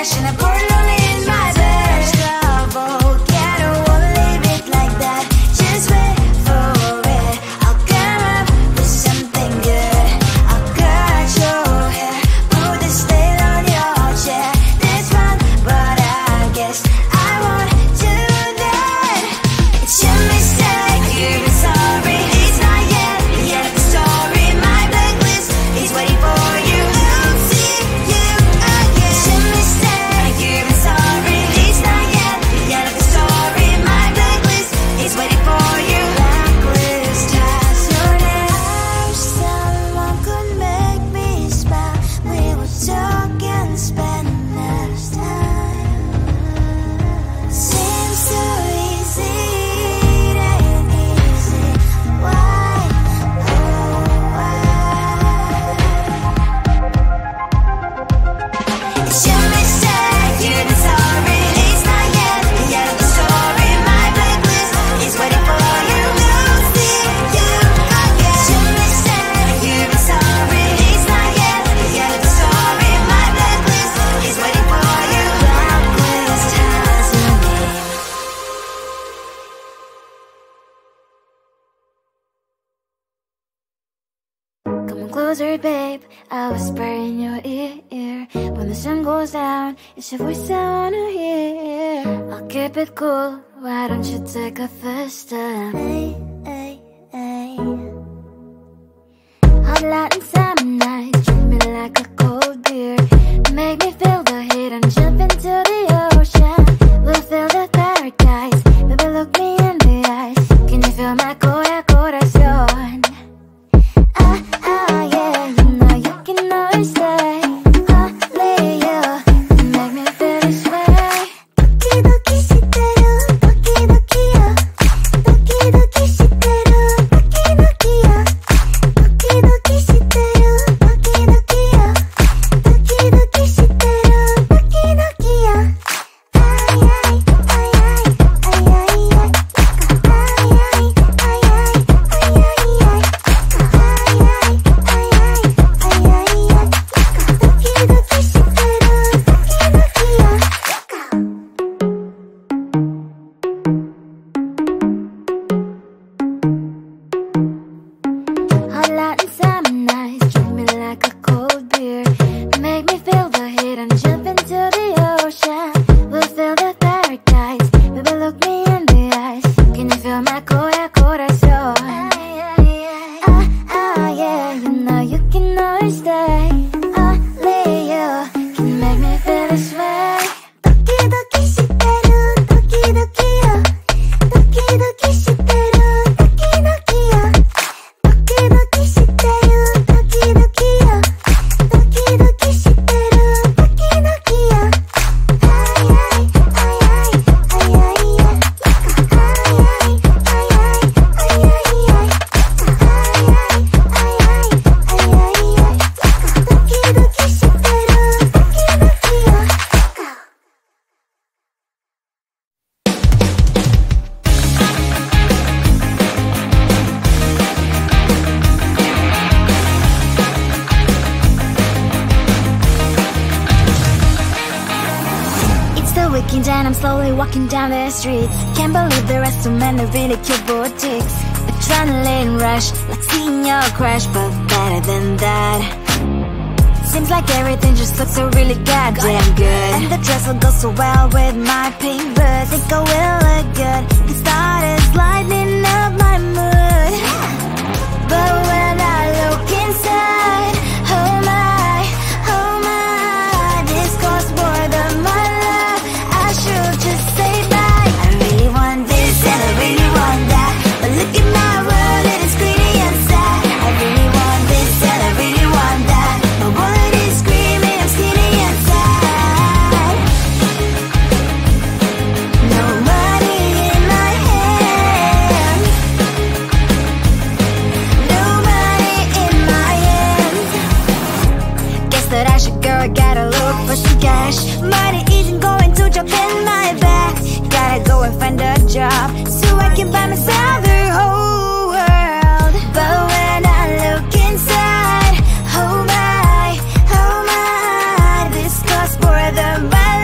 cash and I pour it all in my bed. Forget, I won't leave it like that. Just wait for it. I'll come up with something good. I'll cut your hair, put the stain on your chair. This one, but I guess I won't do that. It's your mistake, you're sorry. It's not yet the end of the story. My blacklist is waiting for you. I'll see you again. It's your mistake, you're sorry. It's not yet the end of the story. My blacklist is waiting for you. Blacklist has your name. I wish someone could make me smile. We would talk and spend less time. Seems so easy, it ain't easy. Why, oh why? It's your mistake, you're sorry. It's not yet the end of the story. My blacklist is waiting for you. I'll see you again. It's your mistake, you're sorry. It's not yet the end of the story. My blacklist is waiting for you. Blacklist has your name. Come closer, babe. I'll whisper in your ear. When the sun goes down, it's your voice I wanna hear. I'll keep it cool. Why don't you take a first step? Hey, hey, hey. Hot light and summer nights, treat me like a cold beer. Make me feel the heat and jump into the ocean. We'll feel the paradise. Baby, look me in the eyes. Can you feel my corazón? Yeah, you know you can always stay. Only you can make me feel this way. 도끼도끼 시대로 도끼도끼야. 도끼도끼 시대로 도끼도끼야. 도끼도끼 시대로 도끼도끼야. 도끼도끼 시대로 도끼도끼야. 아이아이 아이아이 아이아이 아이아이 아이아이 Hot light and summer nights, treat me like a cold beer. Make me feel the heat and jump into the ocean. We'll feel the paradise. Baby, look me in the eyes. Can you feel my corazón? Yeah, you know you can always stay. Only you can make me feel this way. 도끼도끼 시대로 도끼도끼야. 도끼도끼 시대로 도끼도끼야. 도끼도끼 시대로 도끼도끼야. 도끼도끼 시대로 도끼도끼야. 아이아이 아이아이 아이아이 아이아이 아이아이 It's the weekend and I'm slowly walking down the streets. Can't believe there are so many really cute boutiques. Adrenaline rush, like seeing your crush, but better than that. Seems like everything just looks so really goddamn good. And the dress will go so well with my pink boots. Think I will look good, can start is lighting up my mood. But when I look inside, oh my, this costs more than my love. I should just say bye. I really want this and I really want that, but look at my world, it is greedy and sad. I really want this and I really want that, my wallet is screaming, I'm skinny and sad. No money in my hand, no money in my hand. Guess that I should go, gotta look for some cash. Money isn't going to jump in my back. Gotta go and find a job so I can buy myself the whole world. But when I look inside, oh my, this costs more than my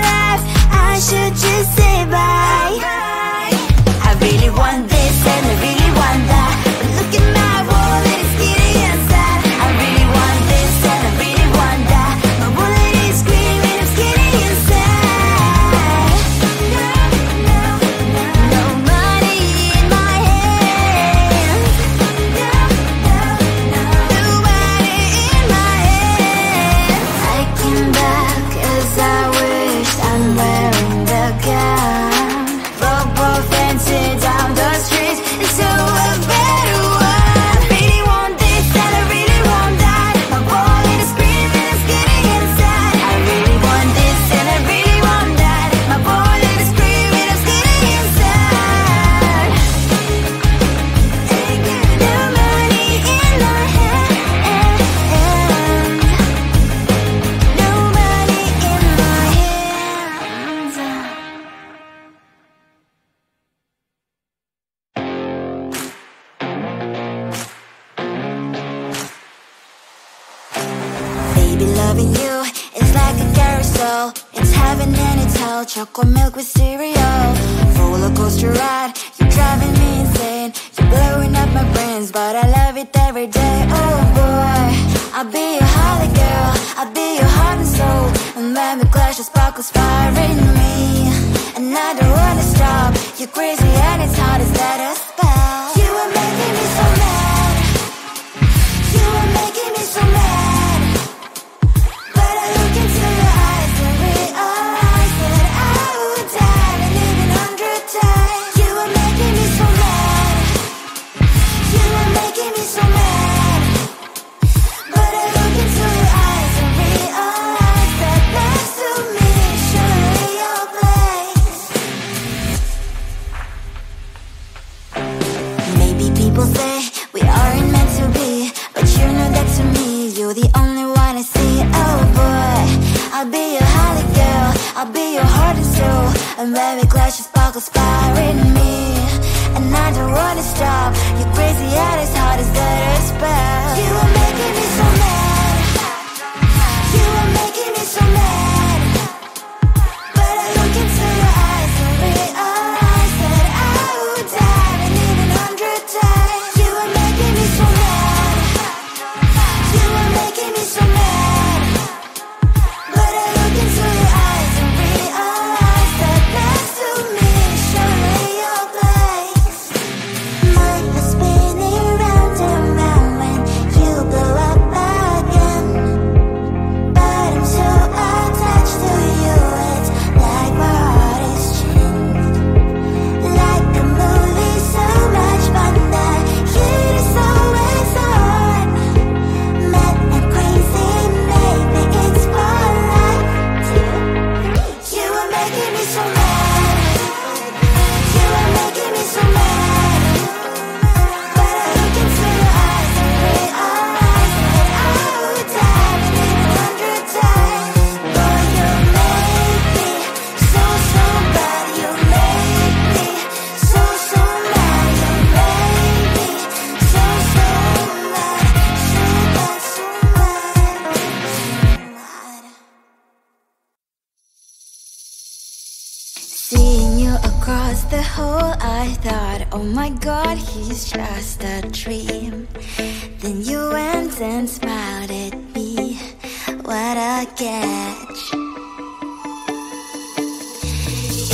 looking back as I wish I'm wearing the gown. Football fancy down the streets into a better one. Really want this and I really want that. My wallet is screaming, it's getting inside. I really want this and I really want that. My wallet is screaming, it's getting inside. No money in my hand. No money in my hands. Baby, loving you is like a carousel. It's heaven and it's hell. Chocolate milk with cereal. Roller coaster ride. You're driving me insane. You're blowing up my brains, but I love it every day. Oh boy, I'll be your holly girl. I'll be your heart and soul. And when we clash, the sparkles fire in me. And I don't wanna stop. You're crazy and it's hard as let a spell. You are making me so mad. You are making me so mad. But I look into your eyes and realize that I would die and even 100 times. You are making me so mad. You are making me so mad. But I look into your eyes and realize that next to me is surely your place. Maybe people say we aren't meant to be, but you know that to me, you're the only one I see. Oh boy, I'll be your holly girl. I'll be your heart and soul. And when we clash, the sparkles fire in me. And I don't wanna stop. You're crazy and as hard as that a spell. You are making me so mad. You are making me so mad. But I look into your eyes and realize that I would die and even 100 times. You are making me so mad. You are making me so mad. But I look into your eyes and realize that next to me is surely your place. Mind was spinning round and round when you blow up again. But I'm so attached to you, it's like my heart is chained. Like a movie, so much fun that heat is always on. Mad and crazy, maybe it's for life. You are making me so mad. You are making me so mad. But I look into your eyes and realize that I would die and even 100 times. Boy, you make me so, so bad. You make me so, so mad. You make me so, so mad. So bad, so mad. Seeing you across the hall, I thought, oh my god, he's just a dream. Then you went and smiled at me. What a catch.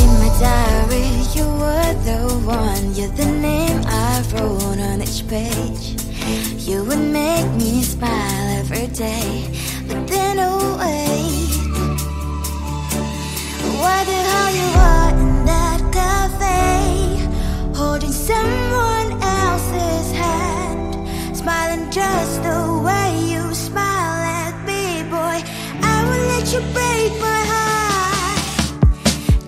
In my diary, you were the one. You're the name I wrote on each page. You would make me smile every day. But then, oh wait, why the hell you are in that cafe, holding someone else's hand, smiling just the way you smile at me, boy. I will let you break my heart.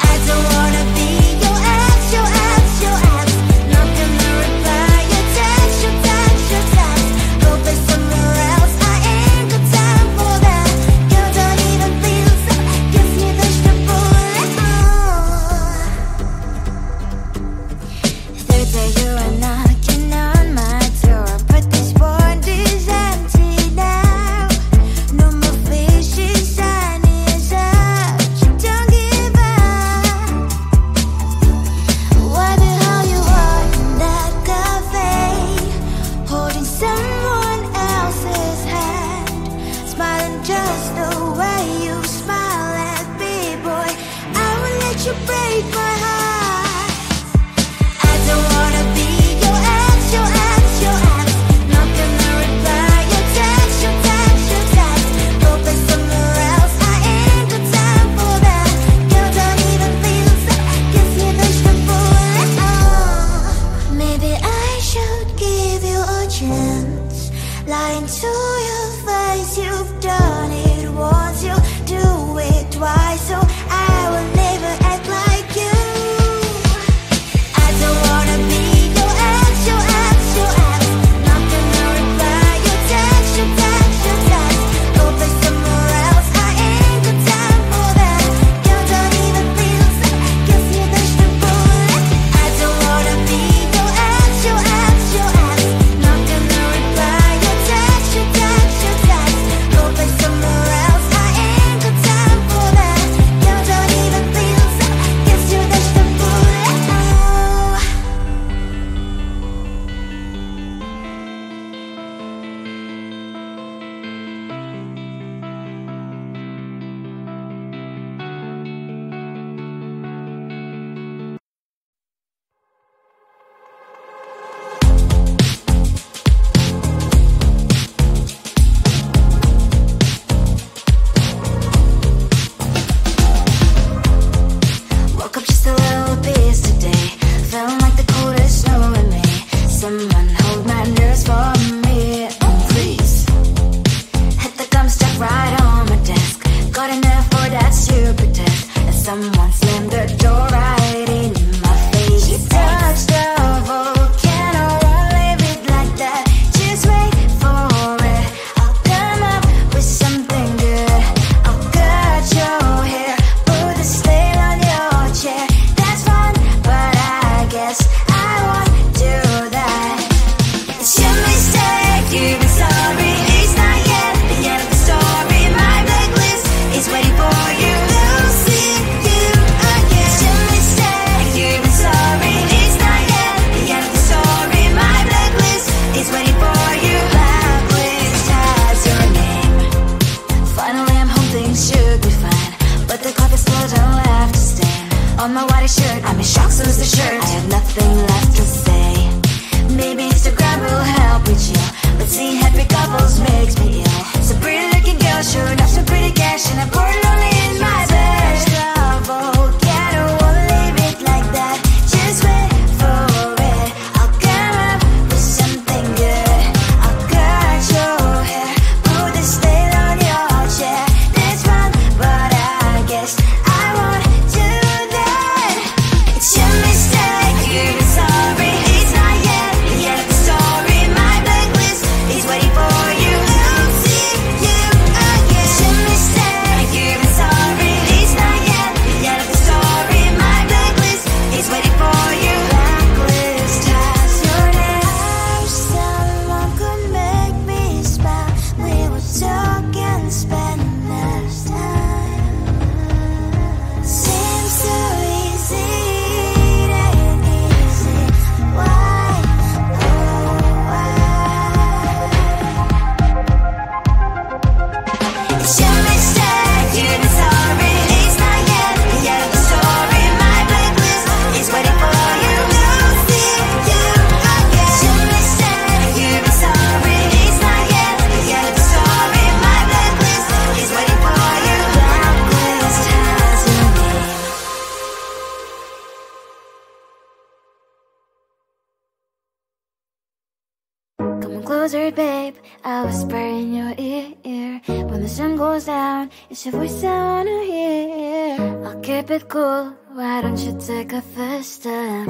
I don't wanna be your ex, your ex, your ex. Not gonna reply your text, your text, your text. Go play somewhere else. I ain't got time for that. You don't even feel so. Gives me vegetable. Third day you are knocking on my door, but this one is empty now. No more faces, sun is up. You don't give up. Why the hell you are in that cafe, holding someone else's hand, smiling just the way you smile at me, boy. I will let you break my heart. I don't wanna be your ex, your ex, your ex. Not gonna reply your text, your text, your text. Go play somewhere else. I on my white shirt. I'm in shock, so is the shirt. I have nothing left to say. Maybe Instagram will help with you, but seeing happy couples makes me ill. So pretty looking girl showing off some pretty cash, and I'm bored lonely in my bed. Trouble, yeah, I don't wanna leave it like that. Just wait for it. I'll come up with something good. I'll cut your hair, put the stain on your chair. That's fun, but I guess I won't do that. It's your mistake, you're sorry. It's not yet the end of the story. My blacklist is waiting for you. I'll see you again. It's your mistake, you're sorry. It's not yet the end of the story. My blacklist is waiting for you. Blacklist has your name. I wish someone could make me smile. We would talk and spend less time. Seems so easy, it ain't easy. Why, oh why? It's your mistake, you're sorry. It's not yet the end of the story. My blacklist is waiting for you. I'll see you again. It's your mistake, you're sorry. It's not yet the end of the story. My blacklist is waiting for you. Blacklist has your name. Come closer, babe. I'll whisper in your ear. When the sun goes down, it's your voice I wanna hear. I'll keep it cool. Why don't you take a first step?